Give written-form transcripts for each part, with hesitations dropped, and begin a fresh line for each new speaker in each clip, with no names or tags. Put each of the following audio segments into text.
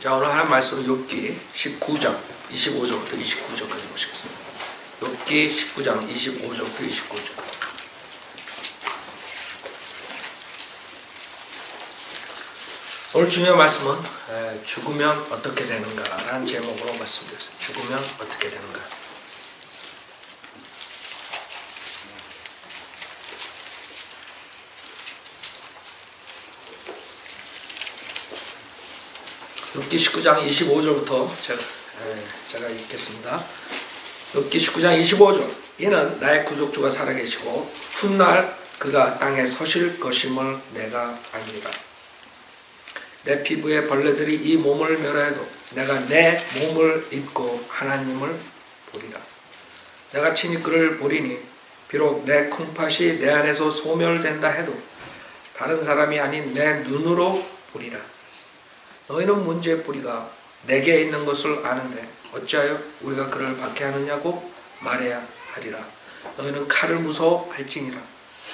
자, 오늘 하나님 말씀 욥기 19장 25절부터 29절까지 보시겠습니다. 욥기 19장 25절부터 29절. 오늘 중요한 말씀은 죽으면 어떻게 되는가 라는 제목으로 말씀드렸습니다. 죽으면 어떻게 되는가. 욥기 19장 25절부터 제가 읽겠습니다. 욥기 19장 25절. 이는 나의 구속주가 살아계시고 훗날 그가 땅에 서실 것임을 내가 압니다. 내 피부에 벌레들이 이 몸을 멸해도 내가 내 몸을 입고 하나님을 보리라. 내가 친히 그를 보리니 비록 내 콩팥이 내 안에서 소멸된다 해도 다른 사람이 아닌 내 눈으로 보리라. 너희는 문제의 뿌리가 내게 있는 것을 아는데 어찌하여 우리가 그를 박해하느냐고 말해야 하리라. 너희는 칼을 무서워할지니라.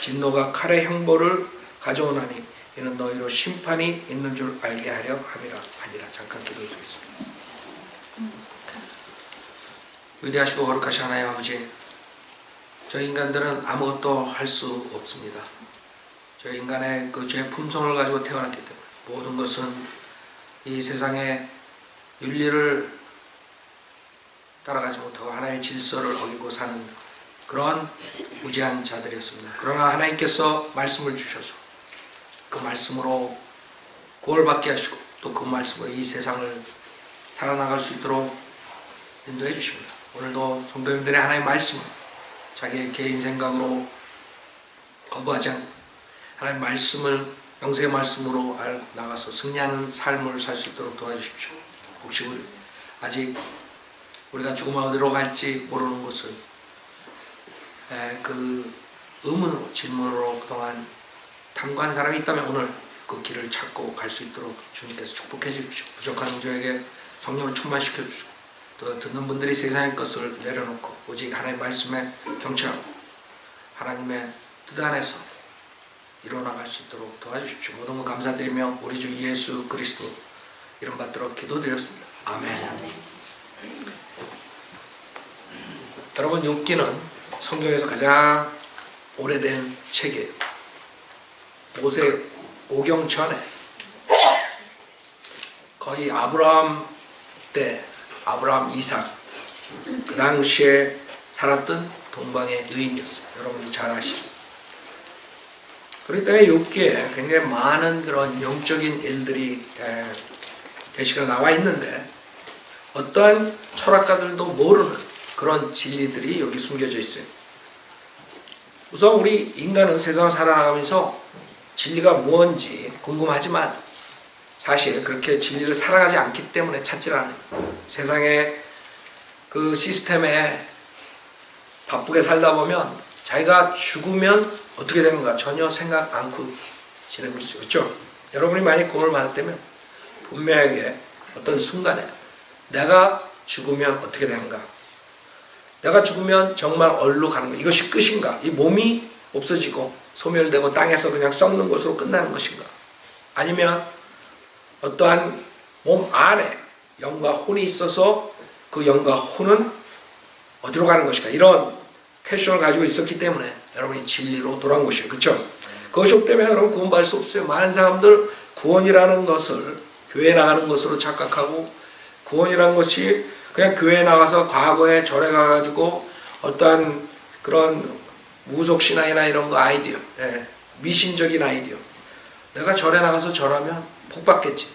진노가 칼의 형벌을 가져오나니 이는 너희로 심판이 있는 줄 알게 하려 함이라 하니라. 잠깐 기도드리겠습니다. 위대하시고 거룩하신 하나님 아버지, 저희 인간들은 아무것도 할 수 없습니다. 저희 인간의 그 죄의 품성을 가지고 태어났기 때문에 모든 것은 이 세상의 윤리를 따라가지 못하고 하나님의 질서를 어기고 사는 그런 무지한 자들이었습니다. 그러나 하나님께서 말씀을 주셔서 그 말씀으로 구원받게 하시고 또 그 말씀으로 이 세상을 살아나갈 수 있도록 인도해 주십니다. 오늘도 성도님들의 하나님의 말씀을 자기의 개인 생각으로 거부하지 않고 하나님의 말씀을 영생의 말씀으로 나가서 승리하는 삶을 살 수 있도록 도와주십시오. 혹시 아직 우리가 죽으면 어디로 갈지 모르는 것을 그 의문으로 질문으로 그동안 탐구한 사람이 있다면 오늘 그 길을 찾고 갈 수 있도록 주님께서 축복해 주십시오. 부족한 저에게 성령을 충만시켜 주시고 또 듣는 분들이 세상의 것을 내려놓고 오직 하나님의 말씀에 경청하고 하나님의 뜻 안에서 이뤄나갈 수 있도록 도와주십시오. 모든 것 감사드리며 우리 주 예수 그리스도 이름 받들어 기도드렸습니다. 아멘. 여러분, 욥기는 성경에서 가장 오래된 책이에요. 모세 오경 전에 거의 아브라함 때 아브라함 이삭 그 당시에 살았던 동방의 의인이었어요. 여러분이 잘 아시죠? 그렇기 때문에 욥기에 굉장히 많은 그런 영적인 일들이 계시가 나와 있는데 어떠한 철학가들도 모르는 그런 진리들이 여기 숨겨져 있어요. 우선 우리 인간은 세상을 살아나가면서 진리가 무엇인지 궁금하지만 사실 그렇게 진리를 살아가지 않기 때문에 찾질 않아요. 세상의 그 시스템에 바쁘게 살다 보면 자기가 죽으면 어떻게 되는가 전혀 생각 않고 지내고 있어요. 그렇죠? 여러분이 만약 구원을 받았다면 분명하게 어떤 순간에 내가 죽으면 어떻게 되는가, 내가 죽으면 정말 어디로 가는 가, 이것이 끝인가, 이 몸이 없어지고 소멸되고 땅에서 그냥 썩는 것으로 끝나는 것인가, 아니면 어떠한 몸 안에 영과 혼이 있어서 그 영과 혼은 어디로 가는 것인가, 이런 퀘션을 가지고 있었기 때문에 여러분이 진리로 돌아온 것이에요. 그렇죠? 그것이 없기 때문에 여러분 구원받을 수 없어요. 많은 사람들 구원이라는 것을 교회에 나가는 것으로 착각하고 구원이라는 것이 그냥 교회에 나가서 과거에 절에 가가지고 어떠한 그런 무속신앙이나 이런 거 아이디어, 미신적인 아이디어, 내가 절에 나가서 절하면 복 받겠지,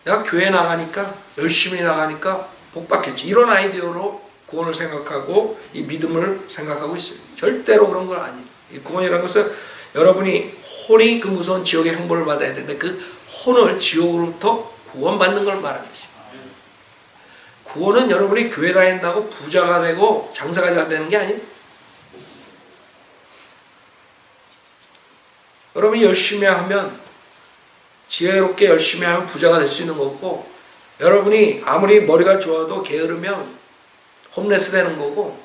내가 교회에 나가니까 열심히 나가니까 복 받겠지, 이런 아이디어로 구원을 생각하고 이 믿음을 생각하고 있어요. 절대로 그런 건 아니에요. 이 구원이라는 것은 여러분이 혼이 그 무서운 지옥의 형벌을 받아야 되는데 그 혼을 지옥으로부터 구원받는 걸 말하는 것이에요. 구원은 여러분이 교회 다닌다고 부자가 되고 장사가 잘 되는 게 아니에요. 여러분이 열심히 하면, 지혜롭게 열심히 하면 부자가 될 수 있는 거고, 여러분이 아무리 머리가 좋아도 게으르면 홈레스 되는 거고,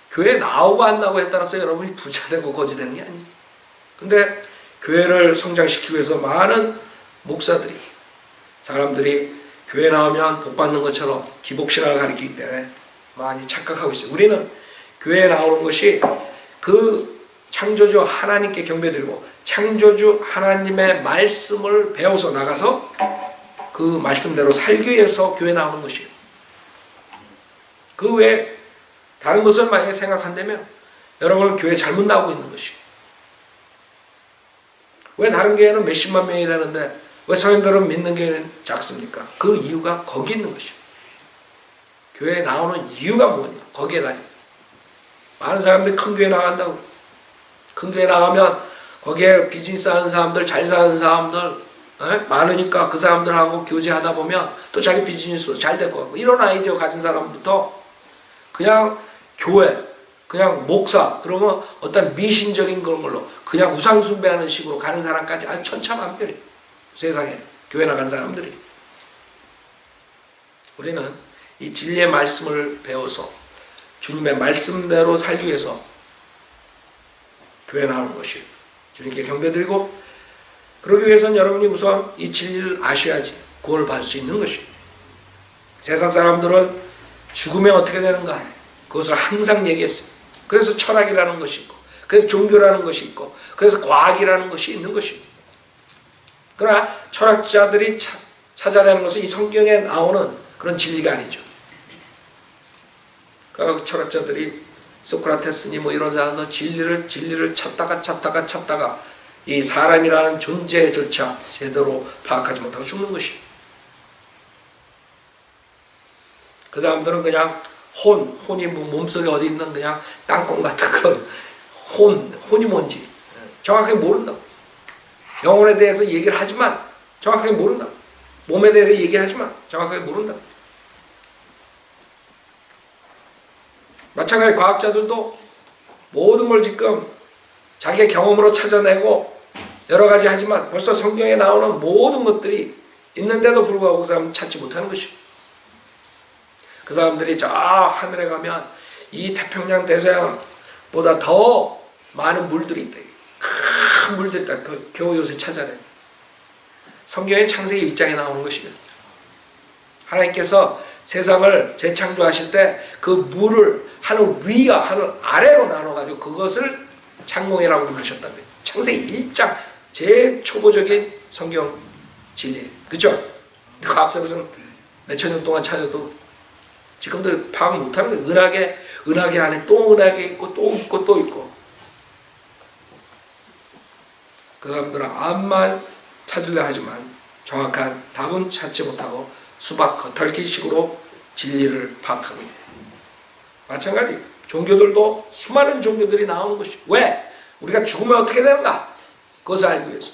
교회 나오고 안 나오고에 따라서 여러분이 부자 되고 거지 되는 게 아니에요. 근데 교회를 성장시키기 위해서 많은 목사들이 사람들이 교회 나오면 복 받는 것처럼 기복신앙을 가리키기 때문에 많이 착각하고 있어요. 우리는 교회에 나오는 것이 그 창조주 하나님께 경배드리고 창조주 하나님의 말씀을 배워서 나가서 그 말씀대로 살기 위해서 교회 나오는 것이에요. 그 외에 다른 것을 만약에 생각한다면 여러분은 교회 잘못 나오고 있는 것이에요. 왜 다른 교회는 몇십만 명이 되는데 왜 성인들은 믿는 교회는 작습니까? 그 이유가 거기 있는 것이에요. 교회에 나오는 이유가 뭐냐? 거기에 다니. 많은 사람들이 큰 교회 나간다고. 큰 교회 나가면 거기에 비즈니스 하는 사람들, 잘 사는 사람들 많으니까 그 사람들하고 교제하다 보면 또 자기 비즈니스 잘 될 것 같고, 이런 아이디어 가진 사람부터 그냥 교회, 그냥 목사, 그러면 어떤 미신적인 그런 걸로 그냥 우상 숭배하는 식으로 가는 사람까지 아주 천차만별이에요. 세상에 교회 나간 사람들이. 우리는 이 진리의 말씀을 배워서 주님의 말씀대로 살기 위해서 교회 나오는 것이에요. 주님께 경배드리고, 그러기 위해서는 여러분이 우선 이 진리를 아셔야지 구원을 받을 수 있는 것이에요. 세상 사람들은 죽으면 어떻게 되는가? 그것을 항상 얘기했어요. 그래서 철학이라는 것이 있고, 그래서 종교라는 것이 있고, 그래서 과학이라는 것이 있는 것입니다. 그러나 철학자들이 찾아내는 것은 이 성경에 나오는 그런 진리가 아니죠. 그 철학자들이 소크라테스니 뭐 이런 사람도 진리를 찾다가 이 사람이라는 존재조차 제대로 파악하지 못하고 죽는 것이에요. 그 사람들은 그냥 혼이 뭐 몸속에 어디 있는 그냥 땅콩 같은 그런 혼이 뭔지 정확하게 모른다. 영혼에 대해서 얘기를 하지만 정확하게 모른다. 몸에 대해서 얘기하지만 정확하게 모른다. 마찬가지 과학자들도 모든 걸 지금 자기의 경험으로 찾아내고 여러 가지 하지만 벌써 성경에 나오는 모든 것들이 있는데도 불구하고 그 사람은 찾지 못하는 것이죠. 그 사람들이 저 하늘에 가면 이 태평양 대서양보다 더 많은 물들이 있다. 큰 물들이 있다. 겨우 요새 찾아내. 성경의 창세기 1장에 나오는 것입니다. 하나님께서 세상을 재창조하실 때 그 물을 하늘 위와 하늘 아래로 나눠가지고 그것을 창공이라고 부르셨다고요. 창세기 1장 제일 초보적인 성경 진리예요. 그렇죠? 그 앞서서는 몇천 년 동안 찾아도 지금도 파악 못하는 거예요. 은하계 안에 또 은하계 있고 또 있고 또 있고. 그 사람들은 암만 찾으려 하지만 정확한 답은 찾지 못하고 수박 겉핥기식으로 진리를 파악하고 있어요. 마찬가지 종교들도 수많은 종교들이 나오는 것이 왜? 우리가 죽으면 어떻게 되는가? 그것을 알기 위해서.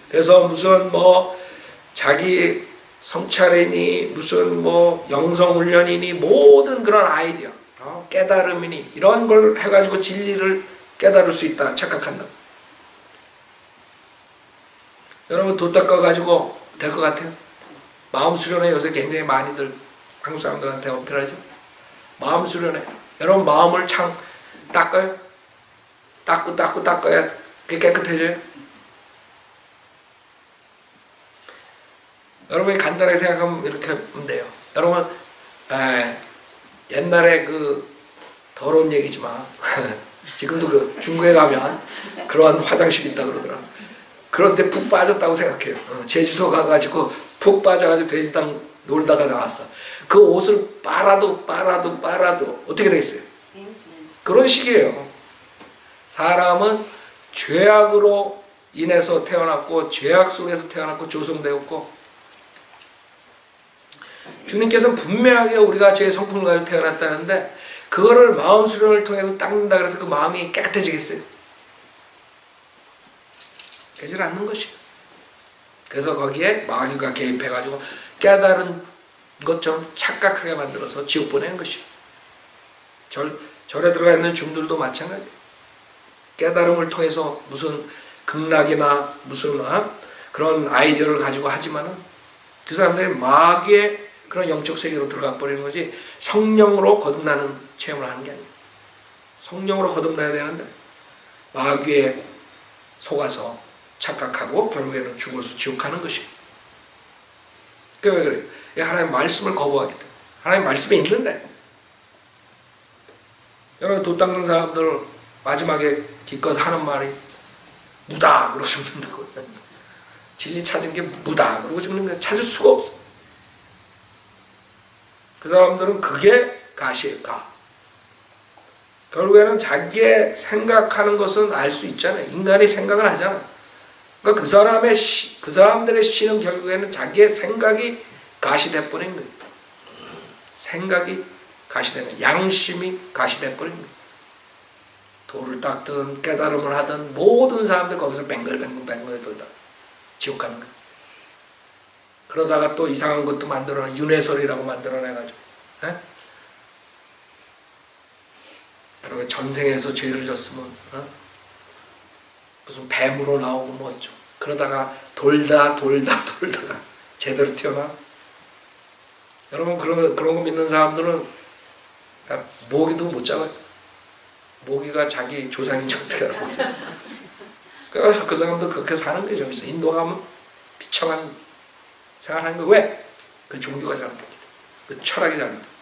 그래서 무슨 뭐 자기 성찰이니 무슨 뭐 영성훈련이니 모든 그런 아이디어 깨달음이니 이런 걸 해가지고 진리를 깨달을 수 있다 착각한다. 여러분 돈 닦아가지고 될 것 같아요? 마음 수련회 요새 굉장히 많이들 한국 사람들한테 어필하죠. 마음 수련회. 여러분 마음을 참 닦아요. 닦아야 그게 깨끗해져요. 여러분이 간단하게 생각하면 이렇게 하면 돼요. 여러분 옛날에 그 더러운 얘기지만 지금도 그 중국에 가면 그런 화장실이 있다 그러더라. 그런데 푹 빠졌다고 생각해요. 제주도 가가지고 푹 빠져가지고 돼지당 놀다가 나왔어. 그 옷을 빨아도 어떻게 되겠어요? 그런 식이에요. 사람은 죄악으로 인해서 태어났고 죄악 속에서 태어났고 조성되었고 주님께서는 분명하게 우리가 죄의 성품을 가지고 태어났다는데 그거를 마음 수련을 통해서 닦는다 그래서 그 마음이 깨끗해지겠어요? 되질 않는 것이에요. 그래서 거기에 마귀가 개입해가지고 깨달은 것처럼 착각하게 만들어서 지옥 보내는 것이에요. 절에 들어가 있는 중들도 마찬가지예요. 깨달음을 통해서 무슨 극락이나 무슨 그런 아이디어를 가지고 하지만은 그 사람들이 마귀의 그런 영적 세계로 들어가 버리는 거지 성령으로 거듭나는 체험을 하는 게 아니에요. 성령으로 거듭나야 되는데 마귀에 속아서 착각하고 결국에는 죽어서 지옥 가는 것이에요. 그게 왜 그래요? 하나님 말씀을 거부하기 때문에. 하나님 말씀에 있는데. 여러분 도 닦는 사람들 마지막에 기껏 하는 말이 무다 그러고 죽는다고. 진리 찾은 게 무다 그러고 죽는 거야. 찾을 수가 없어. 그 사람들은 그게 가시예요. 가. 결국에는 자기의 생각하는 것은 알 수 있잖아요. 인간이 생각을 하잖아. 그러니까 그 사람들의 신은 결국에는 자기의 생각이 가시돼버린 거예요. 생각이 가시되는, 양심이 가시돼버린 거예요. 돌을 닦든 깨달음을 하든 모든 사람들 거기서 뱅글뱅글 돌다 지옥 가는 거예요. 그러다가 또 이상한 것도 만들어내, 윤회설이라고 만들어내가지고. 에? 여러분 전생에서 죄를 졌으면 무슨 뱀으로 나오고 뭐 어쩌고 그러다가 돌다가 제대로 태어나. 여러분 그런 거 믿는 사람들은 모기도 못 잡아요. 모기가 자기 조상인지 어떻게 알아. 그래서 그 사람도 그렇게 사는 거죠. 그래서 인도 가면 비참한 생활하는 거. 왜? 그 종교가 잘못됐기 때문에. 그 철학이 잘못됐기.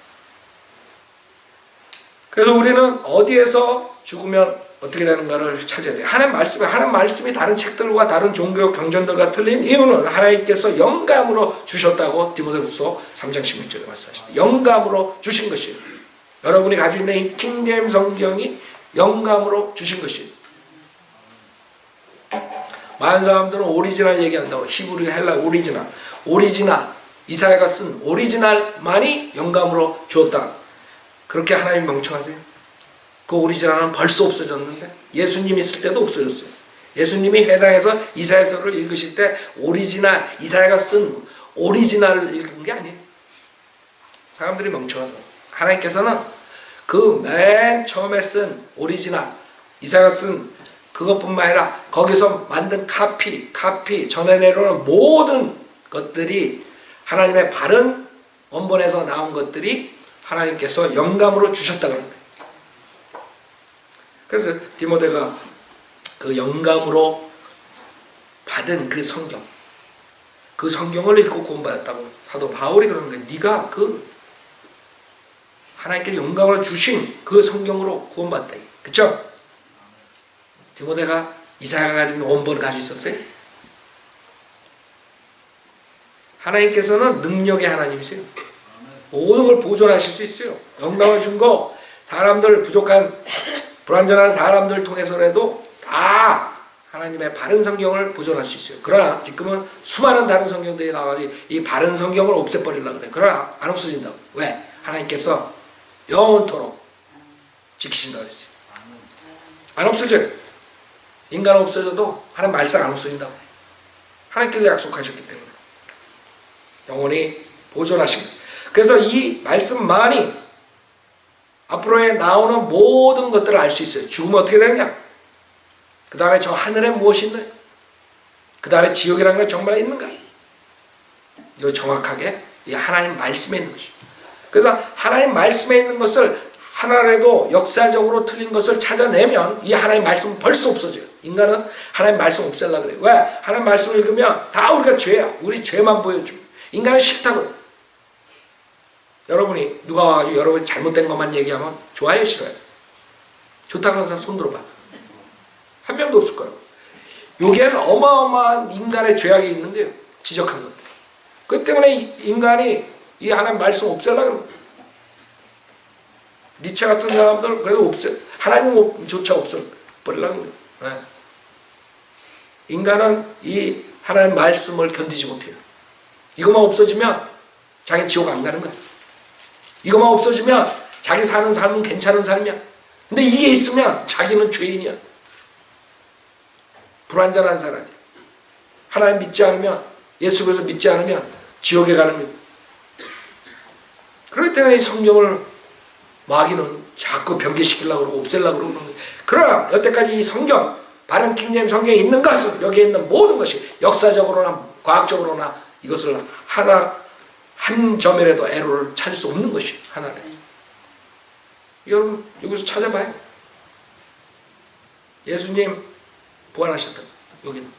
그래서 우리는 어디에서 죽으면 어떻게 되는가를 찾아야 돼요. 하나님 말씀이 다른 책들과 다른 종교 경전들과 틀린 이유는 하나님께서 영감으로 주셨다고 디모데후서 3장 16절에 말씀하시죠. 영감으로 주신 것이에요. 여러분이 가지고 있는 이 킹제임 성경이 영감으로 주신 것이에요. 많은 사람들은 오리지널 얘기한다고. 히브리 헬라 오리지널 이사야가 쓴 오리지널만이 영감으로 주었다. 그렇게 하나님 멍청하세요? 그 오리지널은 벌써 없어졌는데 예수님 있을 때도 없어졌어요. 예수님이 회당에서 이사야서를 읽으실 때 이사야가 쓴 오리지널을 읽은 게 아니에요. 사람들이 멍청하다. 하나님께서는 그 맨 처음에 쓴 오리지널 이사야가 쓴 그것뿐만 아니라 거기서 만든 카피 전해 내려오는 모든 것들이 하나님의 바른 원본에서 나온 것들이 하나님께서 영감으로 주셨다고 합니다. 그래서 디모데가 그 영감으로 받은 그 성경을 읽고 구원받았다고 하도 바울이 그러는 거예요. 네가 그 하나님께서 영감으로 주신 그 성경으로 구원받았다. 그쵸? 디모데가 이사야가 가진 원본을 가지고 있었어요? 하나님께서는 능력의 하나님이세요. 모든 걸 보존하실 수 있어요. 영감을 준 거 사람들 부족한 불완전한 사람들 통해서라도 다 하나님의 바른 성경을 보존할 수 있어요. 그러나 지금은 수많은 다른 성경들이 나와가지고 이 바른 성경을 없애버리려고 그래요. 그러나 안 없어진다고. 왜? 하나님께서 영원토록 지키신다고 했어요. 안 없어져요. 인간은 없어져도 하나님 말씀 안 없어진다고. 하나님께서 약속하셨기 때문에 영원히 보존하신 거예요. 그래서 이 말씀만이 앞으로에 나오는 모든 것들을 알 수 있어요. 죽으면 어떻게 되느냐? 그 다음에 저 하늘에 무엇이 있느냐? 그 다음에 지옥이라는 건 정말 있는가? 이거 정확하게 이 하나님 말씀에 있는 것이죠. 그래서 하나님 말씀에 있는 것을 하나라도 역사적으로 틀린 것을 찾아내면 이 하나님 말씀은 벌써 없어져요. 인간은 하나님 말씀 없애려고 그래요. 왜? 하나님 말씀을 읽으면 다 우리가 죄야. 우리 죄만 보여줘. 인간은 싫다고요. 여러분이 누가 와가지고 여러분이 잘못된 것만 얘기하면 좋아요, 싫어요? 좋다고 하는 사람 손 들어봐. 한 명도 없을 거라고. 여기에는 어마어마한 인간의 죄악이 있는 거예요. 지적한 것. 그 때문에 인간이 이 하나님 말씀 없애려고 그러는 거예요. 니체 같은 사람들 그래도 하나님조차 없애버리려고 그래요. 네. 인간은 이 하나님 말씀을 견디지 못해요. 이것만 없어지면 자기는 지옥 안 가는 거야. 이것만 없어지면 자기 사는 삶은 괜찮은 삶이야. 근데 이게 있으면 자기는 죄인이야. 불완전한 사람이야. 하나님 믿지 않으면, 예수 그리스도 믿지 않으면 지옥에 가는 거야. 그렇기 때문에 이 성경을 마귀는 자꾸 변개시키려고 그러고 없애려고 그러는 거야. 그러나 여태까지 이 성경, 바른 킹제임 성경에 있는 것은, 여기에 있는 모든 것이 역사적으로나 과학적으로나 이것을 한 점이라도 애로를 찾을 수 없는 것이 하나래. 여러분 여기서 찾아봐요. 예수님 부활하셨다. 여기는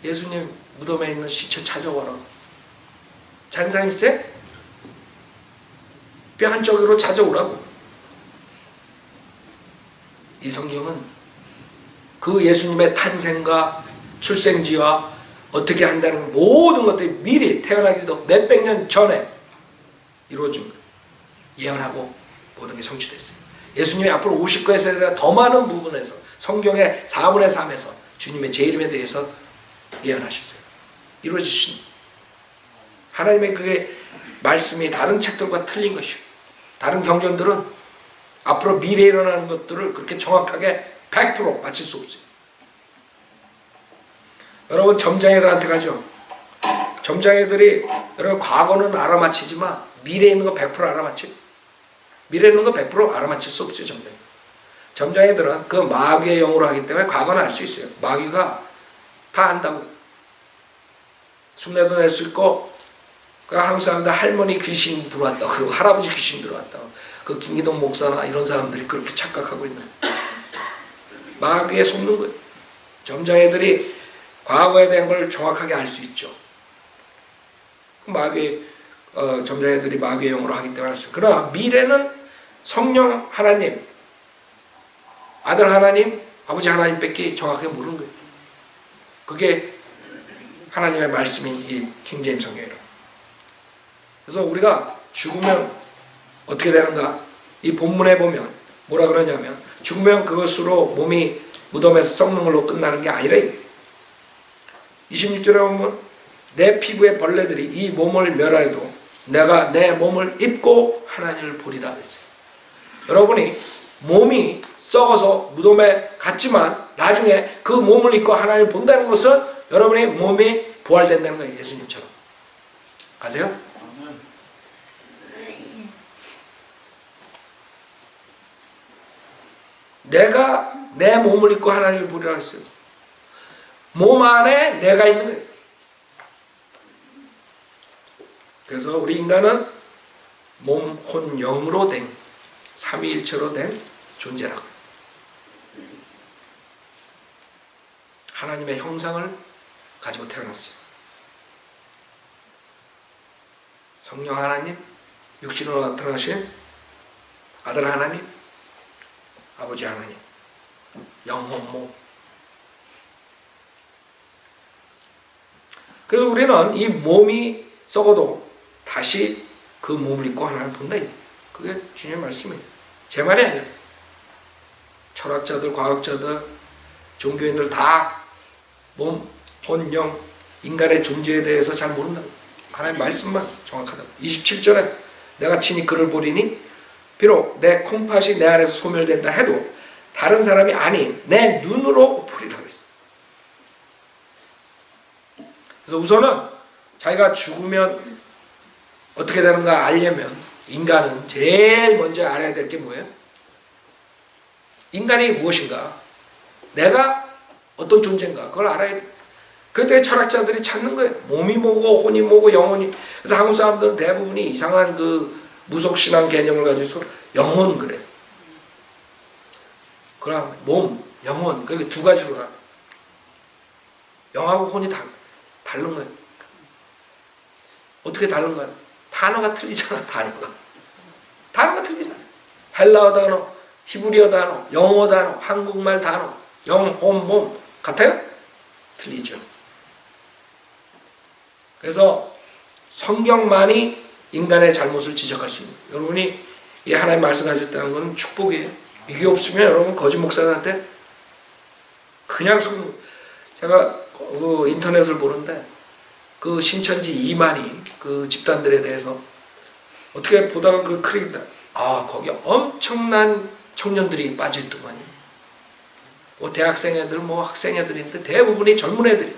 예수님 무덤에 있는 시체 찾아와라. 잔 사람 있어요? 뼈 한쪽으로 찾아오라고. 이 성경은 그 예수님의 탄생과 출생지와 어떻게 한다는 모든 것들이 미리 태어나기도 몇백 년 전에 이루어진 거예요. 예언하고 모든 게 성취됐어요. 예수님이 앞으로 오실 것에 대한 더 많은 부분에서 성경의 4분의 3에서 주님의 재림에 대해서 예언하셨어요. 이루어지신 하나님의 그게 말씀이 다른 책들과 틀린 것이요. 다른 경전들은 앞으로 미래에 일어나는 것들을 그렇게 정확하게 100% 맞힐 수 없어요. 여러분 점장애들한테 가죠. 점장애들이 여러분 과거는 알아맞히지만 미래에 있는 거 100% 알아맞혀요. 미래에 있는 거 100% 알아맞힐 수 없어요. 점장애들은 그 마귀의 영으로 하기 때문에 과거는 알 수 있어요. 마귀가 다 안다고. 흉내도 낼 수 있고 한국 사람들 할머니 귀신 들어왔다. 그리고 할아버지 귀신 들어왔다. 그 김기동 목사나 이런 사람들이 그렇게 착각하고 있는 마귀에 속는 거예요. 점장애들이 과거에 대한 걸 정확하게 알 수 있죠. 점장애들이 마귀의 영으로 하기 때문에 알 수 있어요. 그러나 미래는 성령 하나님, 아들 하나님, 아버지 하나님밖에 정확하게 모르는 거예요. 그게 하나님의 말씀인 이 킹제임 성경이에요. 그래서 우리가 죽으면 어떻게 되는가? 이 본문에 보면 뭐라 그러냐면 죽으면 그것으로 몸이 무덤에서 썩는 걸로 끝나는 게 아니라 이게 26절에 보면 내 피부의 벌레들이 이 몸을 멸하여도 내가 내 몸을 입고 하나님을 보리라 했어요. 여러분이 몸이 썩어서 무덤에 갔지만 나중에 그 몸을 입고 하나님을 본다는 것은 여러분의 몸이 부활된다는 거예요. 예수님처럼. 아세요? 내가 내 몸을 입고 하나님을 보리라 했어요. 몸 안에 내가 있는 거예요. 그래서 우리 인간은 몸, 혼, 영으로 된 삼위일체로 된 존재라고. 하나님의 형상을 가지고 태어났어요. 성령 하나님, 육신으로 나타나신 아들 하나님, 아버지 하나님, 영혼모. 그래서 우리는 이 몸이 썩어도 다시 그 몸을 입고 하나님을 본다. 그게 주님의 말씀이에요. 제 말이 아니에요. 철학자들, 과학자들, 종교인들 다 몸, 혼, 영, 인간의 존재에 대해서 잘 모른다. 하나님의 말씀만 정확하다. 27절에 내가 친히 그를 보리니 비록 내 콩팥이 내 안에서 소멸된다 해도 다른 사람이 아닌 내 눈으로 보리라 그랬어요. 그래서 우선은 자기가 죽으면 어떻게 되는가 알려면 인간은 제일 먼저 알아야 될 게 뭐예요? 인간이 무엇인가? 내가 어떤 존재인가? 그걸 알아야 돼. 그때 철학자들이 찾는 거예요. 몸이 뭐고 혼이 뭐고 영혼이. 그래서 한국 사람들은 대부분이 이상한 그 무속신앙 개념을 가지고 영혼 그래. 그럼 몸, 영혼 그게 두 가지로 나. 영하고 혼이 다른 거예요. 어떻게 다른 거예요? 단어가 틀리잖아. 단어가 틀리잖아. 헬라어 단어, 히브리어 단어, 영어 단어, 한국말 단어, 영, 혼, 몸 같아요? 틀리죠. 그래서 성경만이 인간의 잘못을 지적할 수 있는. 여러분이 이 하나님 말씀 가졌다는 건 축복이에요. 이게 없으면 여러분 거짓 목사한테 그냥 제가 그 인터넷을 보는데 그 신천지 이만희 그 집단들에 대해서 어떻게 보다가 그 크릭다. 거기 엄청난 청년들이 빠져있더만요. 뭐 대학생 애들, 뭐 학생 애들인데 대부분이 젊은 애들이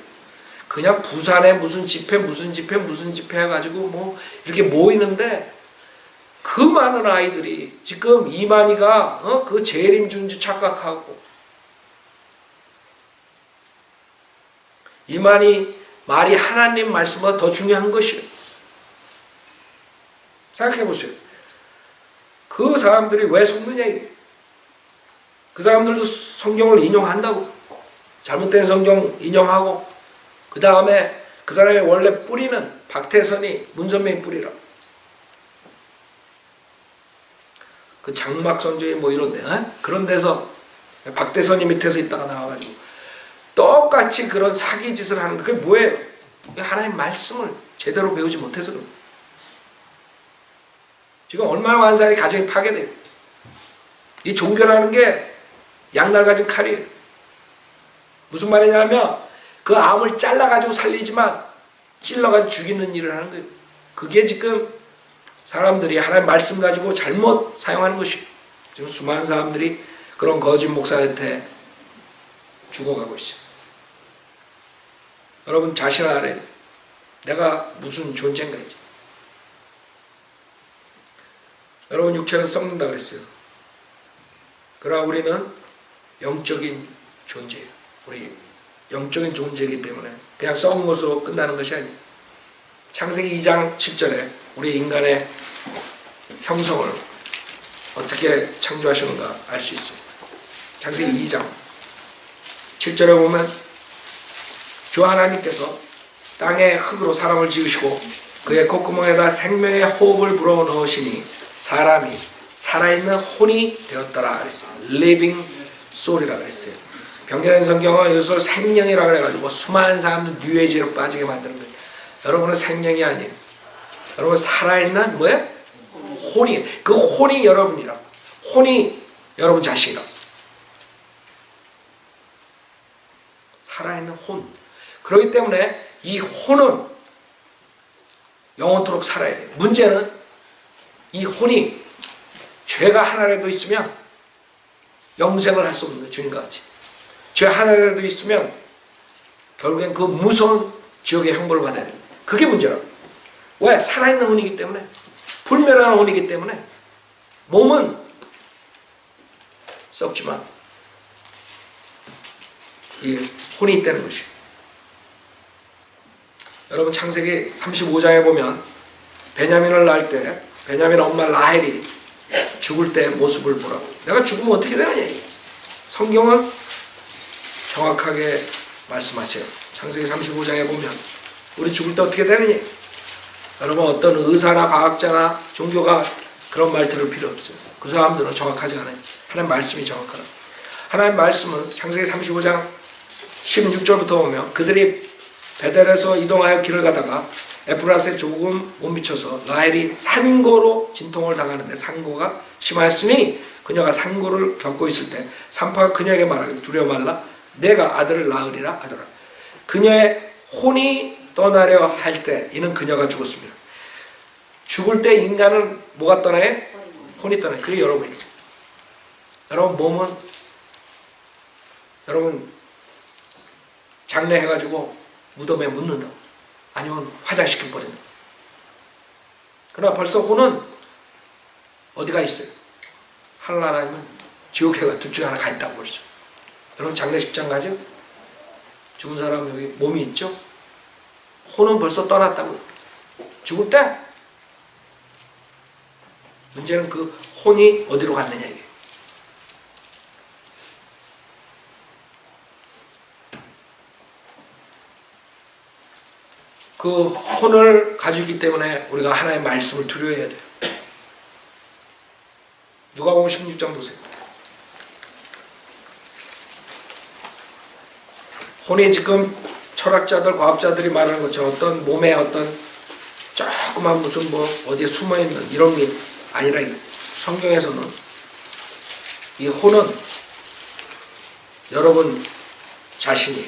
그냥 부산에 무슨 집회 해가지고 뭐 이렇게 모이는데 그 많은 아이들이 지금 이만희가 그 재림준주 착각하고 이만희 말이 하나님 말씀보다 더 중요한 것이에요. 생각해 보세요. 그 사람들이 왜 속느냐 이게. 그 사람들도 성경을 인용한다고. 잘못된 성경 인용하고 그 다음에 그 사람의 원래 뿌리는 박태선이 문선명이 뿌리라. 그 장막선조에 뭐 이런데 그런 데서 박대선이 밑에서 있다가 나와가지고 똑같이 그런 사기 짓을 하는 그게 뭐예요? 하나님 말씀을 제대로 배우지 못해서 그런 거예요. 지금 얼마나 많은 사람이 가정이 파괴돼요. 이 종교라는 게 양날 가진 칼이에요. 무슨 말이냐면 그 암을 잘라가지고 살리지만 찔러가지고 죽이는 일을 하는 거예요. 그게 지금 사람들이 하나님 말씀 가지고 잘못 사용하는 것이에요. 지금 수많은 사람들이 그런 거짓 목사한테 죽어가고 있어요. 여러분 자신 알아야 돼요. 내가 무슨 존재인가 이제. 여러분 육체는 썩는다 그랬어요. 그러나 우리는 영적인 존재예요. 우리 영적인 존재이기 때문에 그냥 썩은 것으로 끝나는 것이 아니에요. 창세기 2장 7절에 우리 인간의 형성을 어떻게 창조하셨는가 알 수 있어요. 창세기 2장 7절에 보면 주 하나님께서 땅의 흙으로 사람을 지으시고 그의 콧구멍에다 생명의 호흡을 불어넣으시니 사람이 살아있는 혼이 되었더라 그랬어요. Living soul이라고 그랬어요. 병자된 성경은 이것을 생명이라고 해가지고 수많은 사람들 뉴에이지로 빠지게 만드는 거예요. 여러분은 생명이 아니에요. 여러분 살아있는 뭐예요? 혼이. 그 혼이 여러분이라. 혼이 여러분 자신이라. 살아있는 혼. 그렇기 때문에 이 혼은 영원토록 살아야 돼요. 문제는 이 혼이 죄가 하나라도 있으면 영생을 할 수 없는 거예요. 주님과 같이. 죄 하나라도 있으면 결국엔 그 무서운 지옥의 형벌을 받아야 됩니다. 그게 문제라고. 왜? 살아있는 혼이기 때문에. 불멸하는 혼이기 때문에. 몸은 썩지만 이 혼이 있다는 것이에요. 여러분 창세기 35장에 보면 베냐민을 낳을 때 베냐민 엄마 라헬이 죽을 때 모습을 보라고. 내가 죽으면 어떻게 되느냐. 성경은 정확하게 말씀하세요. 창세기 35장에 보면 우리 죽을 때 어떻게 되느냐. 여러분 어떤 의사나 과학자나 종교가 그런 말 들을 필요 없어요. 그 사람들은 정확하지 않아요. 하나님 말씀이 정확하다. 하나님 말씀은 창세기 35장 16절부터 보면 그들이 베델에서 이동하여 길을 가다가 에프라스에 조금 못 미쳐서 라헬이 산고로 진통을 당하는데 산고가 심하였으니 그녀가 산고를 겪고 있을 때 산파가 그녀에게 말하기를 두려워 말라 내가 아들을 낳으리라 하더라. 그녀의 혼이 떠나려 할 때 이는 그녀가 죽었습니다. 죽을 때 인간은 뭐가 떠나요? 혼이 떠나요. 그게 여러분이에요. 여러분 몸은 여러분 장례해가지고 무덤에 묻는다. 아니면 화장시켜 버린다. 그러나 벌써 혼은 어디가 있어요? 하늘나라 아니면 지옥에가 둘 중에 하나 가 있다고 벌써. 여러분 장례식장 가죠? 죽은 사람 여기 몸이 있죠? 혼은 벌써 떠났다고요. 죽을 때 문제는 그 혼이 어디로 갔느냐 이게. 그 혼을 가지고 있기 때문에 우리가 하나님의 말씀을 두려워해야 돼요. 누가복음 16장 보세요. 혼이 지금 철학자들, 과학자들이 말하는 것처럼 어떤 몸에 어떤 조그만 무슨 뭐 어디에 숨어있는 이런 게 아니라 성경에서는 이 혼은 여러분 자신이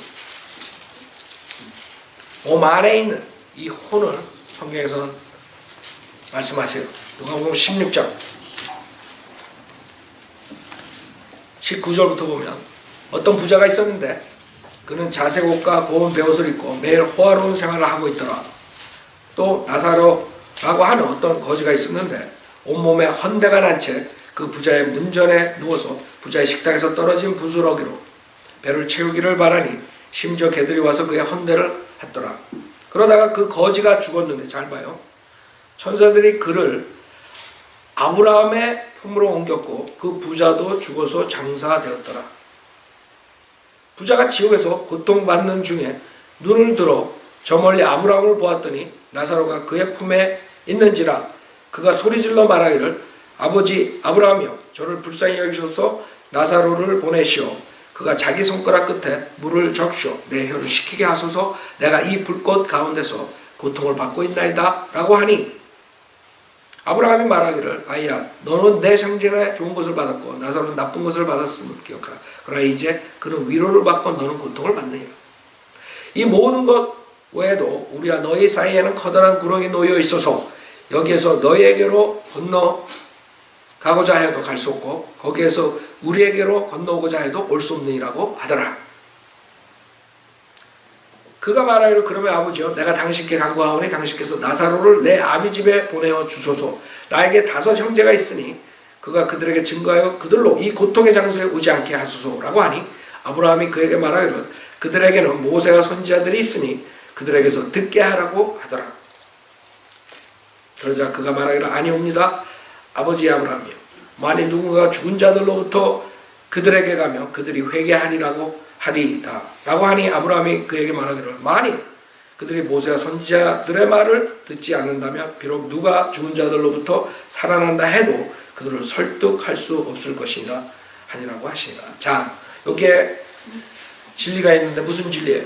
몸 안에 있는 이 혼을 성경에서는 말씀하세요. 누가복음 16장 19절부터 보면 어떤 부자가 있었는데 그는 자색 옷과 고운 베옷을 입고 매일 호화로운 생활을 하고 있더라. 또 나사로라고 하는 어떤 거지가 있었는데 온몸에 헌대가 난 채 그 부자의 문전에 누워서 부자의 식탁에서 떨어진 부스러기로 배를 채우기를 바라니 심지어 개들이 와서 그의 헌대를 했더라. 그러다가 그 거지가 죽었는데 잘 봐요. 천사들이 그를 아브라함의 품으로 옮겼고 그 부자도 죽어서 장사가 되었더라. 부자가 지옥에서 고통받는 중에 눈을 들어 저 멀리 아브라함을 보았더니 나사로가 그의 품에 있는지라. 그가 소리질러 말하기를 아버지 아브라함이여 저를 불쌍히 여기소서 나사로를 보내시오. 그가 자기 손가락 끝에 물을 적시오. 내 혀를 식히게 하소서. 내가 이 불꽃 가운데서 고통을 받고 있나이다 라고 하니 아브라함이 말하기를 아이야 너는 내 생전에 좋은 것을 받았고 나사로는 나쁜 것을 받았음을 기억하라. 그러나 이제 그는 위로를 받고 너는 고통을 받느니라. 이 모든 것 외에도 우리와 너희 사이에는 커다란 구렁이 놓여 있어서 여기에서 너희에게로 건너가고자 해도 갈 수 없고 거기에서 우리에게로 건너오고자 해도 올 수 없느니라고 하더라. 그가 말하기를 그러면 아버지여 내가 당신께 간구하오니 당신께서 나사로를 내 아비 집에 보내어 주소서. 나에게 5 형제가 있으니 그가 그들에게 증거하여 그들로 이 고통의 장소에 오지 않게 하소서라고 하니 아브라함이 그에게 말하기를 그들에게는 모세와 선지자들이 있으니 그들에게서 듣게 하라고 하더라. 그러자 그가 말하기를 아니옵니다 아버지 아브라함이여 만일 누군가 죽은 자들로부터 그들에게 가면 그들이 회개하리라고 하리이다 라고 하니 아브라함이 그에게 말하기를 만일 그들이 모세와 선지자들의 말을 듣지 않는다면 비록 누가 죽은 자들로부터 살아난다 해도 그들을 설득할 수 없을 것이다 하니라고 하시니라. 자 여기에 진리가 있는데 무슨 진리예요?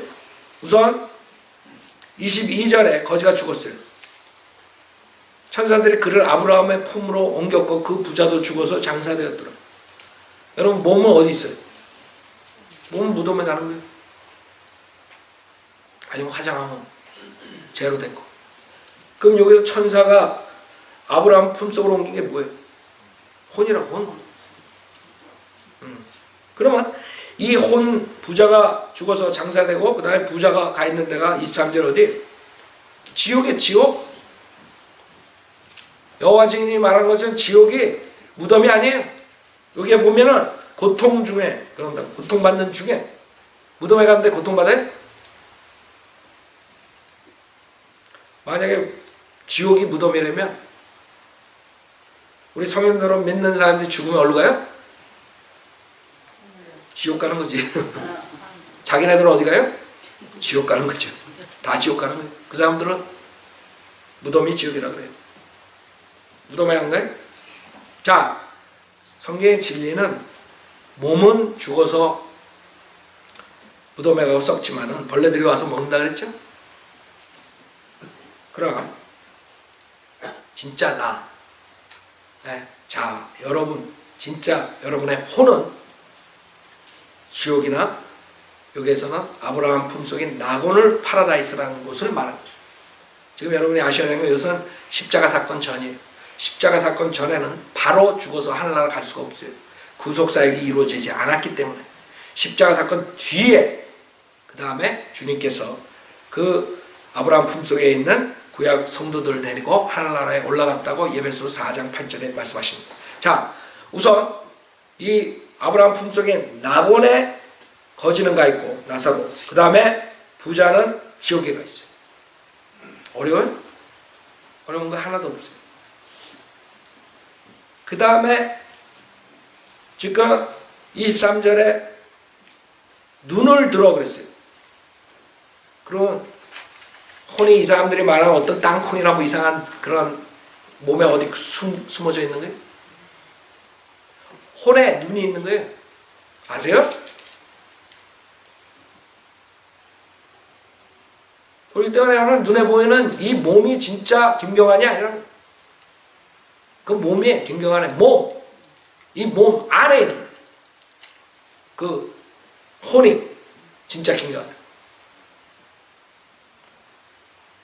우선 22절에 거지가 죽었어요. 천사들이 그를 아브라함의 품으로 옮겼고 그 부자도 죽어서 장사되었더라. 여러분 몸은 어디 있어요? 몸은 무덤에 가는 거예요. 아니면 화장하면 죄로 된 거. 그럼 여기서 천사가 아브라함 품속으로 옮긴 게 뭐예요? 혼이라고 혼. 그러면 이 혼 부자가 죽어서 장사되고 그 다음에 부자가 가 있는 데가 23절 어디? 지옥이에요. 지옥. 여호와 증인이 말한 것은 지옥이 무덤이 아니에요. 여기에 보면은 고통 중에 그런다. 고통받는 중에 무덤에 갔는데 고통받아요? 만약에 지옥이 무덤이라면 우리 성인들은 믿는 사람들이 죽으면 어디로 가요? 지옥 가는 거지. 자기네들은 어디 가요? 지옥 가는 거죠. 다 지옥 가는 거예요. 그 사람들은 무덤이 지옥이라고 그래요. 무덤에 간 거예요? 자, 성경의 진리는 몸은 죽어서 무덤에 가고 썩지만은 벌레들이 와서 먹는다 그랬죠? 그럼 진짜 나, 네. 자 여러분 진짜 여러분의 혼은 지옥이나 여기에서는 아브라함 품속인 나곤을 파라다이스라는 곳을 말하는 거죠. 지금 여러분이 아셔야 되는 것은 십자가 사건 전이에요. 십자가 사건 전에는 바로 죽어서 하늘나라 갈 수가 없어요. 구속사역이 이루어지지 않았기 때문에. 십자가 사건 뒤에 그 다음에 주님께서 그 아브라함 품속에 있는 구약 성도들을 데리고 하늘나라에 올라갔다고 에베소서 4장 8절에 말씀하십니다. 자, 우선 이 아브라함 품속에 나곤의 거지는 가 있고 나사로, 그 다음에 부자는 지옥에 가 있어요. 어려워요? 어려운 거 하나도 없어요. 그 다음에 지금 23절에 눈을 들어 그랬어요. 그럼 혼이 이 사람들이 말하는 어떤 땅콩이라고 이상한 그런 몸에 어디 숨어져 있는 거예요? 혼에 눈이 있는 거예요. 아세요? 그렇기 때문에 눈에 보이는 이 몸이 진짜 김경환이 아니라 그 몸이 김경환의 몸, 이 몸 안에 있는 그 혼이 진짜 김경환.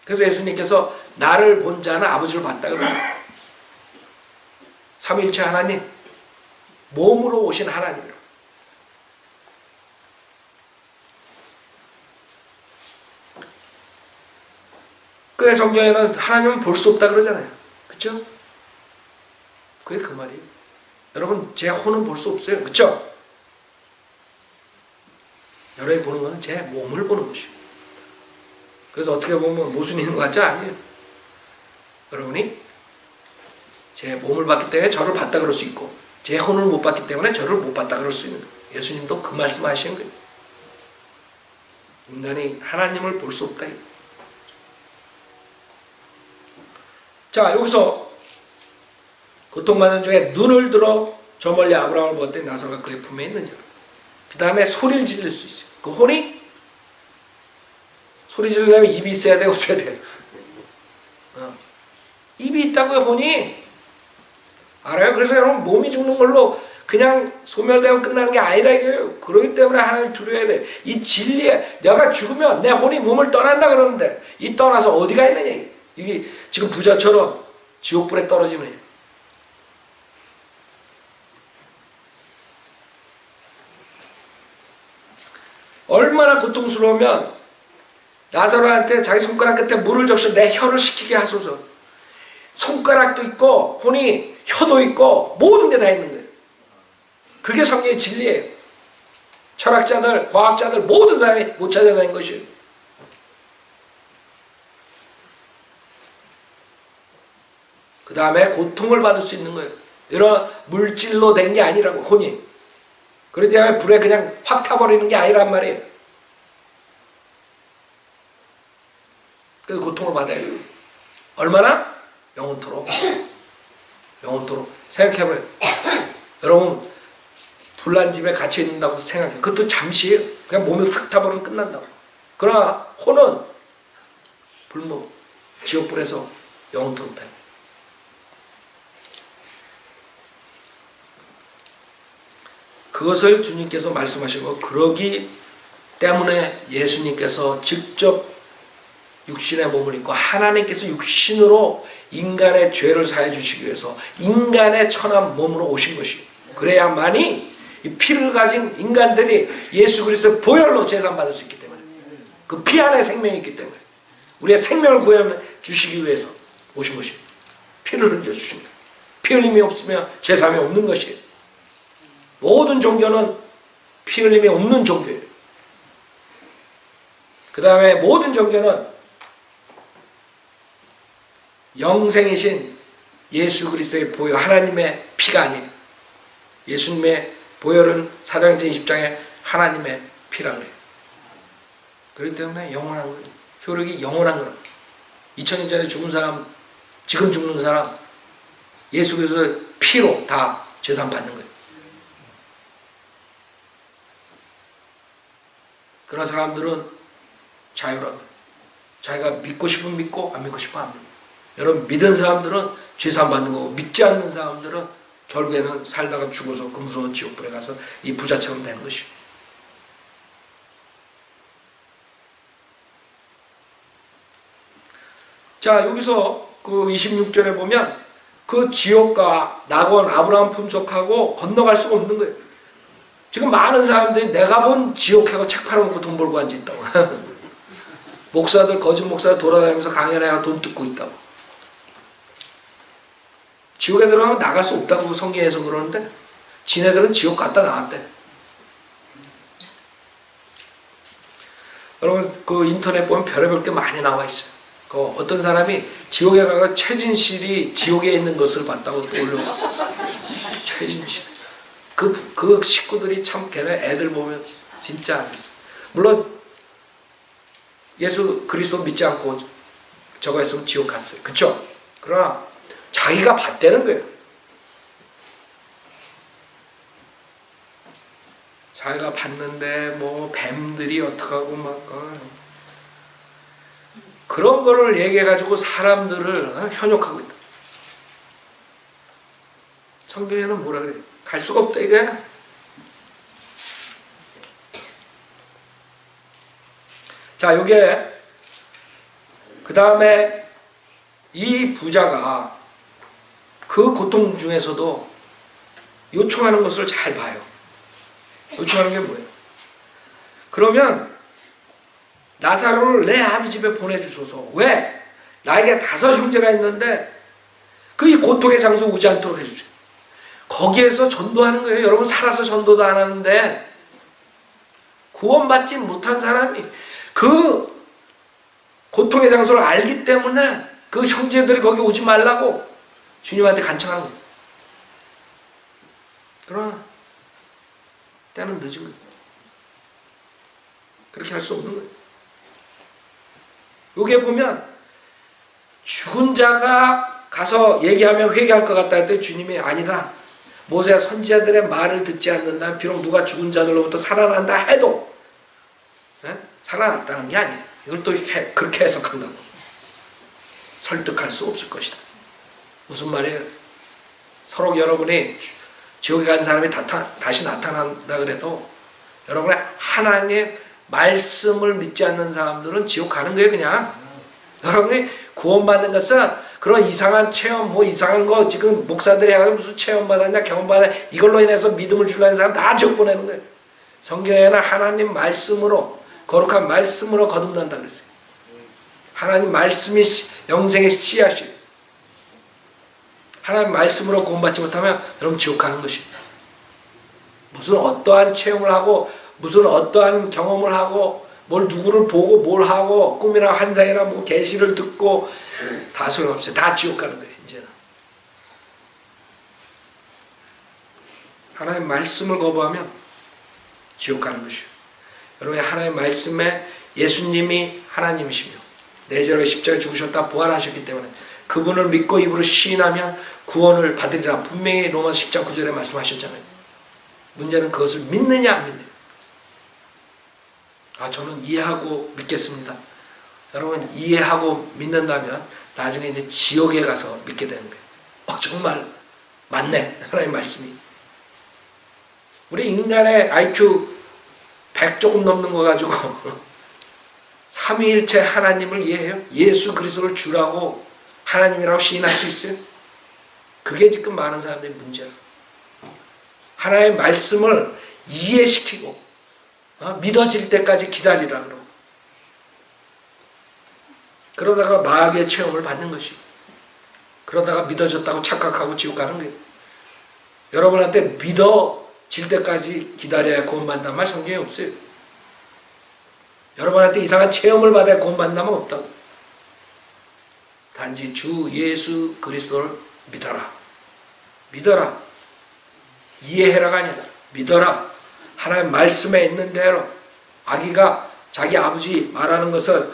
그래서 예수님께서 나를 본 자는 아버지를 봤다 그러죠. 삼위일체 하나님, 몸으로 오신 하나님이라고. 그 성경에는 하나님은 볼 수 없다 그러잖아요. 그렇죠? 그게 그 말이에요. 여러분 제 혼은 볼 수 없어요. 그렇죠? 여러분이 보는 것은 제 몸을 보는 것이고. 그래서 어떻게 보면 모순이 있는 것 같지? 아니에요. 여러분이 제 몸을 봤기 때문에 저를 봤다 그럴 수 있고 제 혼을 못 봤기 때문에 저를 못 봤다 그럴 수 있는 거예요. 예수님도 그 말씀 하시는 거예요. 인간이 하나님을 볼 수 없다. 자, 여기서 고통받는 중에 눈을 들어 저 멀리 아브라함을 보았더니 나사로가 그의 품에 있는지라. 그 다음에 소리를 지를 수 있어요. 그 혼이 소리 지르려면 입이 있어야 돼, 없어야 돼? 입이 있다고요, 혼이. 알아요? 그래서 여러분 몸이 죽는 걸로 그냥 소멸되고 끝나는 게 아니라 이거예요. 그렇기 때문에 하나님을 두려워야 돼. 이 진리에 내가 죽으면 내 혼이 몸을 떠난다 그러는데 이 떠나서 어디가 있느냐. 이게 지금 부자처럼 지옥불에 떨어지면 얼마나 고통스러우면 나사로한테 자기 손가락 끝에 물을 적셔 내 혀를 식히게 하소서. 손가락도 있고 혼이 혀도 있고 모든 게 다 있는 거예요. 그게 성경의 진리예요. 철학자들, 과학자들 모든 사람이 못 찾아내는 것이에요. 그 다음에 고통을 받을 수 있는 거예요. 이런 물질로 된 게 아니라고, 혼이. 그렇기 때문에 불에 그냥 확 타버리는 게 아니란 말이에요. 그래서 고통을 받아야 돼요. 얼마나? 영원토록. 영원토록. 생각해봐요. 여러분 불난 집에 갇혀 있는다고 생각해. 그것도 잠시예요. 그냥 몸이 훅 타버리면 끝난다고. 그러나 혼은 불목, 지옥불에서 영원토록 타요. 그것을 주님께서 말씀하시고 그러기 때문에 예수님께서 직접 육신의 몸을 입고 하나님께서 육신으로 인간의 죄를 사해 주시기 위해서 인간의 천한 몸으로 오신 것이에요. 그래야만이 이 피를 가진 인간들이 예수 그리스도의 보혈로 제사받을 수 있기 때문에, 그 피 안에 생명이 있기 때문에 우리의 생명을 구해 주시기 위해서 오신 것이에요. 피를 흘려 주십니다. 피 흘림이 없으면 제사함이 없는 것이에요. 모든 종교는 피 흘림이 없는 종교예요. 그 다음에 모든 종교는 영생이신 예수 그리스도의 보혈, 하나님의 피가 아니에요. 예수님의 보혈은 사도행전 20장에 하나님의 피라고 해요. 그렇기 때문에 영원한 거예요. 효력이 영원한 거예요. 2000년 전에 죽은 사람, 지금 죽는 사람, 예수 그리스도의 피로 다 재산 받는 거예요. 그런 사람들은 자유라고. 자기가 믿고 싶으면 믿고 안 믿고 싶으면 안 믿고. 여러분 믿은 사람들은 죄산 받는 거고 믿지 않는 사람들은 결국에는 살다가 죽어서 그 무서운 지옥불에 가서 이 부자처럼 되는 것이에요. 자, 여기서 그 26절에 보면 그 지옥과 낙원 아브라함 품속하고 건너갈 수가 없는 거예요. 지금 많은 사람들이 내가 본 지옥하고 책 팔아먹고 돈 벌고 앉아있다고. 목사들, 거짓 목사들 돌아다니면서 강연해가 돈 뜯고 있다고. 지옥에 들어가면 나갈 수 없다고 성경에서 그러는데 지네들은 지옥 갔다 나왔대. 여러분 그 인터넷 보면 별의별 게 많이 나와 있어요. 그 어떤 사람이 지옥에 가서 최진실이 지옥에 있는 것을 봤다고 또 올려. 최진실. 그 식구들이 참 걔네 애들 보면 진짜 안 됐어. 물론 예수 그리스도 믿지 않고 저거 했으면 지옥 갔어요. 그쵸? 그러나 자기가 봤다는 거예요. 자기가 봤는데 뭐 뱀들이 어떡하고 막 그런 거를 얘기해가지고 사람들을 현혹하고 있다. 성경에는 뭐라 그래요? 갈 수가 없다 이게. 자, 요게 그 다음에 이 부자가 그 고통 중에서도 요청하는 것을 잘 봐요. 요청하는 게 뭐예요? 그러면 나사로를 내 아비 집에 보내주소서. 왜? 나에게 5 형제가 있는데 그 이 고통의 장소 오지 않도록 해주세요. 거기에서 전도하는 거예요. 여러분 살아서 전도도 안 하는데 구원받지 못한 사람이 그 고통의 장소를 알기 때문에 그 형제들이 거기 오지 말라고 주님한테 간청하는 거예요. 그러나 때는 늦은 거예요. 그렇게 할 수 없는 거예요. 여기에 보면 죽은 자가 가서 얘기하면 회개할 것 같다 할 때 주님이 아니다. 모세와 선지자들의 말을 듣지 않는다면 비록 누가 죽은 자들로부터 살아난다 해도 살아났다는 게 아니야. 이걸 또 그렇게 해석한다고. 설득할 수 없을 것이다. 무슨 말이에요? 서로 여러분이 지옥에 간 사람이 다시 나타난다 그래도 여러분의 하나님 말씀을 믿지 않는 사람들은 지옥 가는 거예요. 그냥 여러분이 구원받는 것은 그런 이상한 체험 이상한 거 지금 목사들이 해가지고 무슨 체험 받았냐 경험 받았냐 이걸로 인해서 믿음을 주려는 사람 다 지옥 보내는 거예요. 성경에는 하나님 말씀으로 거룩한 말씀으로 거듭난다 그랬어요. 하나님 말씀이 영생의 씨앗이에요. 하나님 말씀으로 구원받지 못하면 여러분 지옥 가는 것입니다. 무슨 어떠한 체험을 하고 무슨 어떠한 경험을 하고 뭘 누구를 보고 뭘 하고 꿈이나 환상이나 계시를 듣고 다 소용없어요. 다 지옥 가는 거예요. 이제는 하나님 말씀을 거부하면 지옥 가는 것이에요. 여러분 하나님 말씀에 예수님이 하나님이시며 내재로 십자가에 죽으셨다 부활하셨기 때문에 그분을 믿고 입으로 시인하면 구원을 받으리라 분명히 로마서 10장 9절에 말씀하셨잖아요. 문제는 그것을 믿느냐 안 믿느냐. 저는 이해하고 믿겠습니다. 여러분 이해하고 믿는다면 나중에 이제 지옥에 가서 믿게 되는 거예요. 정말 맞네 하나님 말씀이. 우리 인간의 IQ 100 조금 넘는 거 가지고 삼위일체 하나님을 이해해요? 예수 그리스도를 주라고 하나님이라고 시인할 수 있어요? 그게 지금 많은 사람들의 문제예요. 하나님의 말씀을 이해시키고 믿어질 때까지 기다리라 그러고 그러다가 마귀의 체험을 받는 것이고 그러다가 믿어졌다고 착각하고 지옥 가는 거예요. 여러분한테 믿어질 때까지 기다려야 구원받는다는 말 성경에 없어요. 여러분한테 이상한 체험을 받아야 구원받는다면 없다고. 단지 주 예수 그리스도를 믿어라. 믿어라. 이해해라가 아니라 믿어라. 하나님 말씀에 있는 대로 아기가 자기 아버지 말하는 것을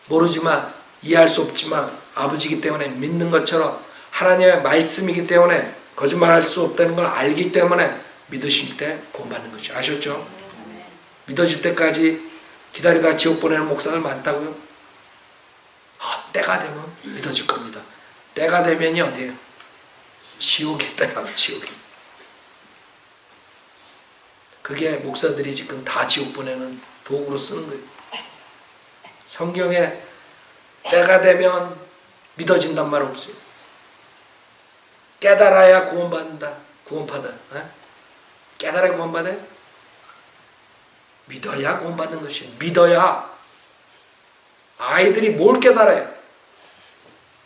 모르지만 이해할 수 없지만 아버지이기 때문에 믿는 것처럼 하나님의 말씀이기 때문에 거짓말할 수 없다는 걸 알기 때문에 믿으실 때 구원받는 것이 아셨죠? 믿어질 때까지 기다리다 지옥 보내는 목사들 많다고요? 때가 되면 믿어질 겁니다. 때가 되면이 어디예요? 지옥에 때가 지옥에. 그게 목사들이 지금 다 지옥 보내는 도구로 쓰는 거예요. 성경에 때가 되면 믿어진단 말 없어요. 깨달아야 구원받는다. 구원받아. 깨달아야 구원받아요? 믿어야 구원받는 것이에요. 믿어야. 아이들이 뭘 깨달아요?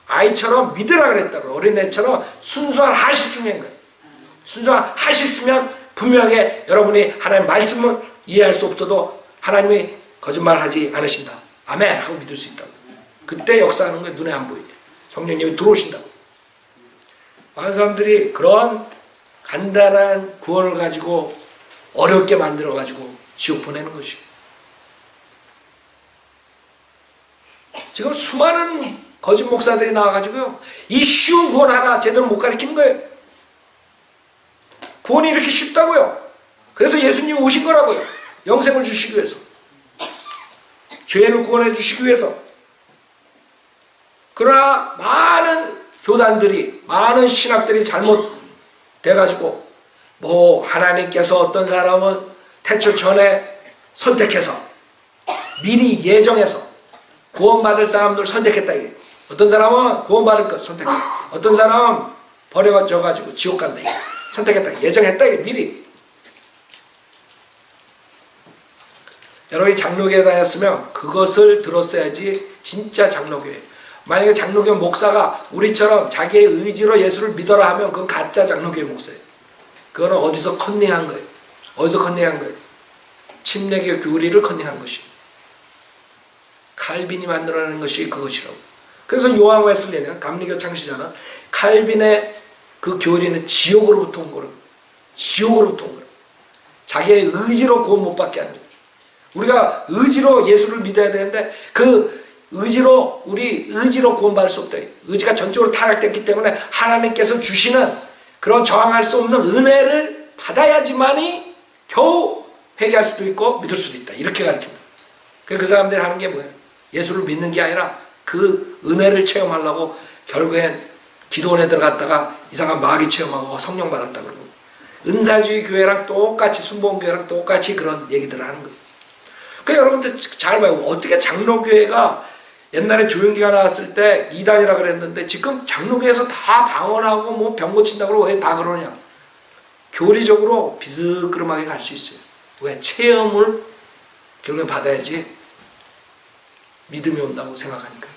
아이처럼 믿으라 그랬다고. 어린애처럼 순수한 하시 중요한 거예요. 순수한 하시 있으면 분명하게 여러분이 하나님 말씀을 이해할 수 없어도 하나님이 거짓말하지 않으신다. 아멘 하고 믿을 수 있다고. 그때 역사하는 게 눈에 안 보이게. 성령님이 들어오신다고. 많은 사람들이 그런 간단한 구원을 가지고 어렵게 만들어가지고 지옥 보내는 것이고. 지금 수많은 거짓 목사들이 나와가지고요. 이 쉬운 구원 하나 제대로 못 가르치는 거예요. 구원이 이렇게 쉽다고요. 그래서 예수님이 오신 거라고요. 영생을 주시기 위해서. 죄를 구원해 주시기 위해서. 그러나 많은 교단들이 많은 신학들이 잘못돼가지고 하나님께서 어떤 사람은 태초 전에 선택해서 미리 예정해서 구원받을 사람들 선택했다 이게. 어떤 사람은 구원받을 것 선택했다. 어떤 사람은 버려져가지고 지옥 간다 이게. 선택했다. 예정했다 이게 미리. 여러분이 장로교에 다녔으면 그것을 들었어야지 진짜 장로교예요. 만약에 장로교 목사가 우리처럼 자기의 의지로 예수를 믿어라 하면 그건 가짜 장로교의 목사예요. 그거는 어디서 컨닝한 거예요. 어디서 컨닝한 거예요. 침례교 교리를 컨닝한 것이에요. 칼빈이 만들어낸 것이 그것이라고. 그래서 요한 웨슬리는 감리교 창시자는 칼빈의 그 교리는 지옥으로부터 온 거라고. 지옥으로부터 온 거라고. 자기의 의지로 구원 못 받게 하는 거예요. 우리가 의지로 예수를 믿어야 되는데 그 우리 의지로 구원받을 수 없다. 의지가 전적으로 타락됐기 때문에 하나님께서 주시는 그런 저항할 수 없는 은혜를 받아야지만이 겨우 회개할 수도 있고 믿을 수도 있다. 이렇게 가르칩니다. 그 사람들이 하는 게 뭐예요? 예수를 믿는 게 아니라 그 은혜를 체험하려고 결국엔 기도원에 들어갔다가 이상한 마귀 체험하고 성령 받았다 그러고, 은사주의 교회랑 똑같이, 순복음교회랑 똑같이 그런 얘기들을 하는 거예요. 그러니까 여러분들 잘 봐요. 어떻게 장로교회가 옛날에 조용기가 나왔을 때 이단이라 그랬는데 지금 장로교회에서 다 방언하고 뭐 병 고친다고 그러고 왜 다 그러냐? 교리적으로 비스그름하게 갈 수 있어요. 왜? 체험을 결국엔 받아야지 믿음이 온다고 생각하니까.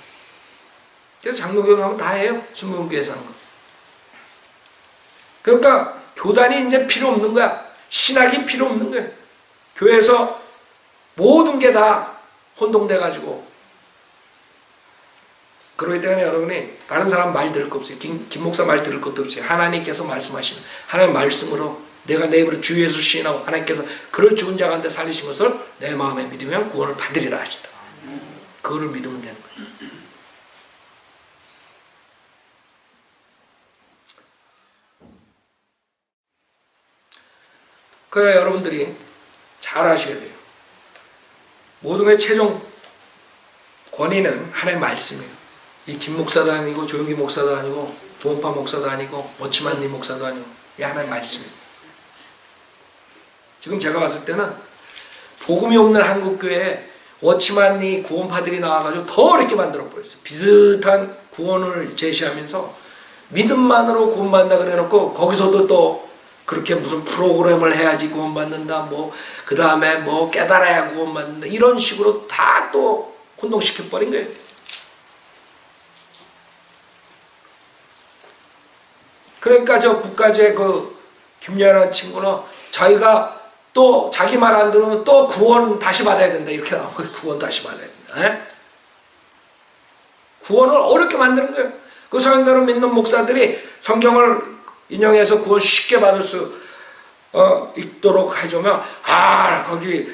그래서 장로교회 가면 다 해요. 순복음교회에서 하는 거. 그러니까 교단이 이제 필요 없는 거야. 신학이 필요 없는 거야. 교회에서 모든 게 다 혼동돼가지고. 그렇기 때문에 여러분이 다른 사람 말 들을 거 없어요. 김 목사 말 들을 것도 없어요. 하나님께서 말씀하시는 하나님 말씀으로 내가 내 입으로 주 예수 시인하고 하나님께서 그를 죽은 자 가운데 살리신 것을 내 마음에 믿으면 구원을 받으리라 하시다. 그거를 믿으면 되는 거예요. 그래 여러분들이 잘 아셔야 돼요. 모든 게 최종 권위는 하나님의 말씀이에요. 이 김 목사도 아니고 조용기 목사도 아니고 도원파 목사도 아니고 워치만님 목사도 아니고 이 하나님의 말씀이에요. 지금 제가 봤을 때는 복음이 없는 한국교회에 워치만이 구원파들이 나와가지고 더 어렵게 만들어버렸어요. 비슷한 구원을 제시하면서 믿음만으로 구원받는다 그래놓고 거기서도 또 그렇게 무슨 프로그램을 해야지 구원받는다, 뭐 그 다음에 뭐 깨달아야 구원받는다, 이런 식으로 다 또 혼동시켜버린 거예요. 그러니까 저 북가제 그 김연아 친구는 자기가 또 자기 말 안 들으면 또 구원 다시 받아야 된다 이렇게 나와요. 구원 다시 받아야 된다. 에? 구원을 어렵게 만드는 거예요. 그 성경대로 믿는 목사들이 성경을 인용해서 구원 쉽게 받을 수 있도록 해주면 거기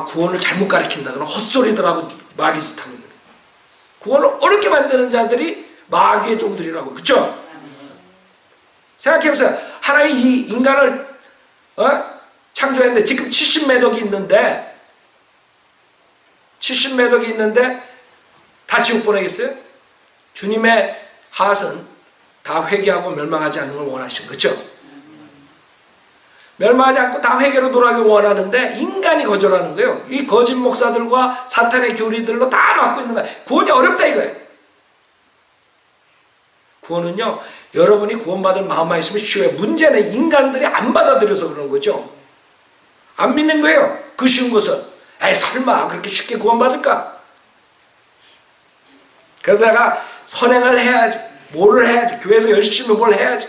구원을 잘못 가르친다 그러면 헛소리들하고 마귀 짓 하는 거예요. 구원을 어렵게 만드는 자들이 마귀의 종들이라고. 그렇죠? 생각해보세요. 하나님이 이 인간을 창조했는데 지금 70매덕이 있는데 70매덕이 있는데 다 지옥 보내겠어요? 주님의 하앗은 다 회개하고 멸망하지 않는 걸 원하시는 거죠. 멸망하지 않고 다 회개로 돌아가길 원하는데 인간이 거절하는 거예요. 이 거짓 목사들과 사탄의 교리들로 다 막고 있는 거예요. 구원이 어렵다 이거예요. 구원은요, 여러분이 구원받을 마음만 있으면 쉬워요. 문제는 인간들이 안 받아들여서 그러는 거죠. 안 믿는 거예요. 그 쉬운 것을. 설마 그렇게 쉽게 구원받을까? 그러다가 선행을 해야지. 뭐를 해야지. 교회에서 열심히 뭘 해야지.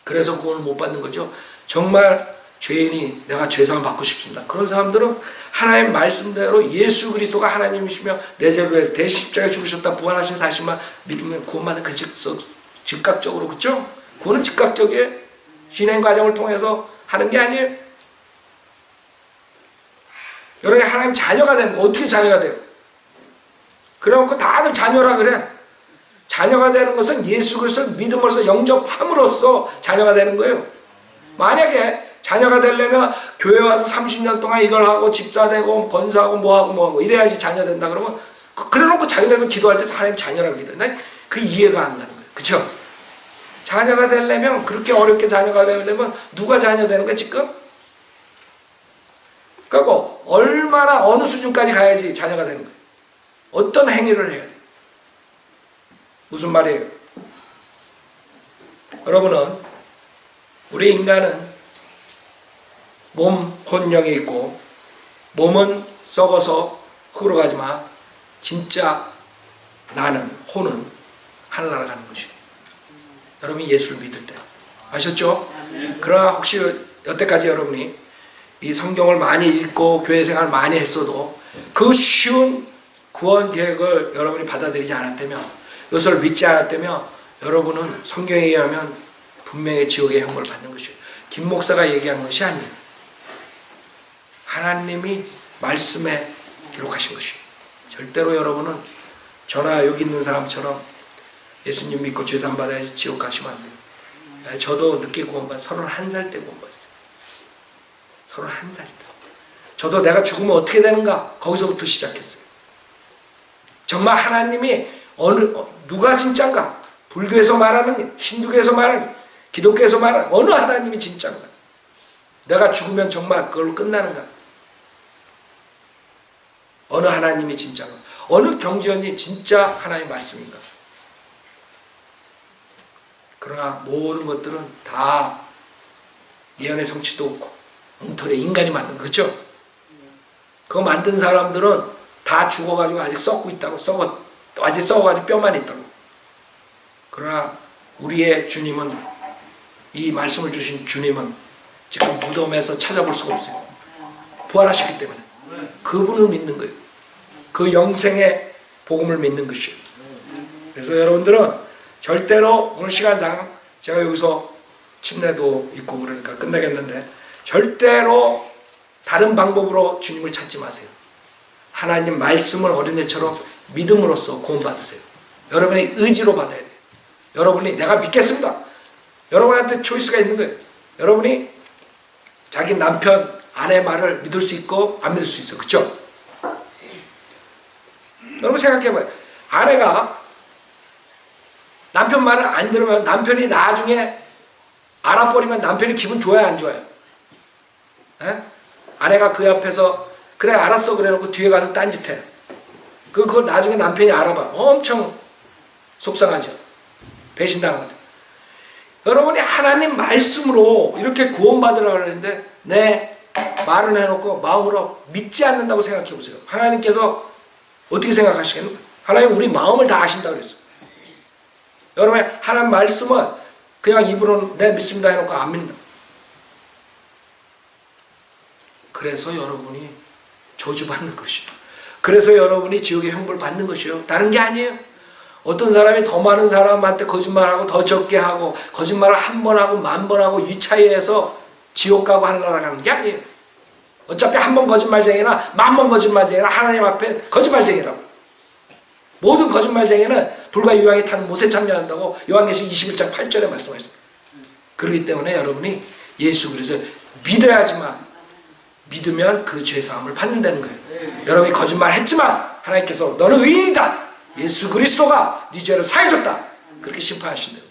그래서 구원을 못 받는 거죠. 정말 죄인이 내가 죄상을 받고 싶습니다. 그런 사람들은 하나님 말씀대로 예수 그리스도가 하나님이시며 내 죄를 위해서 대신 십자가에 죽으셨다 부활하신 사실만 믿으면 구원받는 그 즉각적으로. 그렇죠? 구원은 즉각적이에요. 진행 과정을 통해서 하는 게 아니에요. 여러분이 하나님 자녀가 되는 거 어떻게 자녀가 돼요? 그래놓고 다들 자녀라 그래. 자녀가 되는 것은 예수 그리스도를 믿음으로써 영접함으로써 자녀가 되는 거예요. 만약에 자녀가 되려면 교회 와서 30년 동안 이걸 하고 집사 되고 권사하고 뭐하고 이래야지 자녀 된다 그러면 그래놓고 자기네도 기도할 때 하나님 자녀라고 기도해. 난 그 이해가 안 가는 거예요. 그쵸? 자녀가 되려면 그렇게 어렵게 자녀가 되려면 누가 자녀 되는 거야 지금? 그리고 얼마나 어느 수준까지 가야지 자녀가 되는 거예요. 어떤 행위를 해야 돼요? 무슨 말이에요? 여러분은 우리 인간은 몸, 혼, 영이 있고 몸은 썩어서 흙으로 가지만 진짜 나는, 혼은 하늘나라 가는 것이에요. 여러분이 예수를 믿을 때 아셨죠? 그러나 혹시 여태까지 여러분이 이 성경을 많이 읽고 교회 생활을 많이 했어도 그 쉬운 구원 계획을 여러분이 받아들이지 않았다면, 이것을 믿지 않았다면 여러분은 성경에 의하면 분명히 지옥의 형벌을 받는 것이에요. 김 목사가 얘기한 것이 아니에요. 하나님이 말씀에 기록하신 것이에요. 절대로 여러분은 저나 여기 있는 사람처럼 예수님 믿고 죄산 받아야지 지옥 가시면 안 돼요. 저도 늦게 구원받았어요. 31살 때 구원받았어요. 31살 때. 저도 내가 죽으면 어떻게 되는가 거기서부터 시작했어요. 정말 하나님이 누가 진짜인가? 불교에서 말하는, 힌두교에서 말하는, 기독교에서 말하는 어느 하나님이 진짜인가? 내가 죽으면 정말 그걸로 끝나는가? 어느 하나님이 진짜인가? 어느 경전이 진짜 하나님의 말씀인가? 그러나 모든 것들은 다 예언의 성취도 없고 엉터리 인간이 만든 거죠. 그거 만든 사람들은 다 죽어가지고 아직 썩고 있다고. 아직 썩어가지고 뼈만 있다고. 그러나 우리의 주님은, 이 말씀을 주신 주님은 지금 무덤에서 찾아볼 수가 없어요. 부활하셨기 때문에 그분을 믿는 거예요. 그 영생의 복음을 믿는 것이에요. 그래서 여러분들은 절대로 오늘 시간상 제가 여기서 침례도 있고 그러니까 끝나겠는데 절대로 다른 방법으로 주님을 찾지 마세요. 하나님 말씀을 어린애처럼 믿음으로써 구원받으세요. 여러분의 의지로 받아야 돼요. 여러분이 내가 믿겠습니다. 여러분한테 초이스가 있는 거예요. 여러분이 자기 남편, 아내 말을 믿을 수 있고 안 믿을 수 있어. 그렇죠? 여러분 생각해봐요. 아내가 남편 말을 안 들으면 남편이 나중에 알아버리면 남편이 기분 좋아요, 안 좋아요? 에? 아내가 그 앞에서 그래 알았어 그래놓고 뒤에 가서 딴짓해. 그걸 나중에 남편이 알아봐. 엄청 속상하죠. 배신당하거든. 여러분이 하나님 말씀으로 이렇게 구원받으라고 그러는데 내 말은 해놓고 마음으로 믿지 않는다고 생각해 보세요. 하나님께서 어떻게 생각하시겠노? 하나님 우리 마음을 다 아신다고 그랬어요. 여러분 하나님 말씀은 그냥 입으로는 내 믿습니다 해놓고 안 믿는다. 그래서 여러분이 저주받는 것이요. 그래서 여러분이 지옥의 형벌 받는 것이요. 다른 게 아니에요. 어떤 사람이 더 많은 사람한테 거짓말하고 더 적게 하고 거짓말을 한 번 하고 만 번 하고 유차이해서 지옥 가고 하늘나라 가는 게 아니에요. 어차피 한 번 거짓말쟁이나 만 번 거짓말쟁이나 하나님 앞에 거짓말쟁이라고. 모든 거짓말쟁이는 불과 유황이 타는 못에 참여한다고 요한계시록 21장 8절에 말씀하셨습니다. 그렇기 때문에 여러분이 예수 그리스도를 믿어야지만 믿으면 그 죄사함을 받는다는 거예요. 여러분이 거짓말했지만 하나님께서 너는 의인이다. 예수 그리스도가 네 죄를 사해줬다. 그렇게 심판하신다.